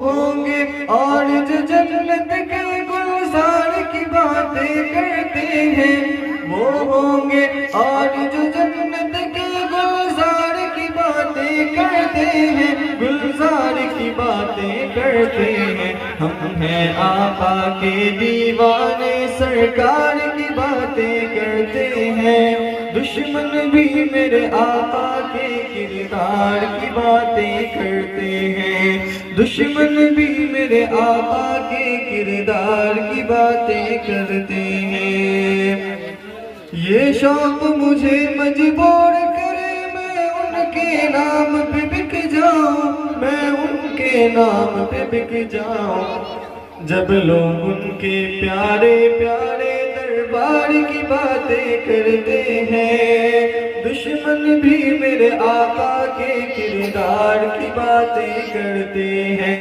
होंगे और जो जन्नत के गुलजार की बातें करते हैं, वो होंगे और जो जन्नत के गुलजार की बातें करते हैं, गुलजार की बातें करते हैं। हम हैं आका के दीवाने, सरकार की बातें करते हैं। दुश्मन भी मेरे आका के किरदार की बातें करते हैं, दुश्मन भी मेरे आका के किरदार की बातें करते हैं। ये शौक मुझे मजबूर करे मैं उनके नाम पे बिक जाऊं, मैं उनके नाम पे बिक जाऊं। जब लोग उनके प्यारे प्यारे दरबार की बातें करते हैं, दुश्मन भी मेरे आका के किरदार की बातें करते हैं।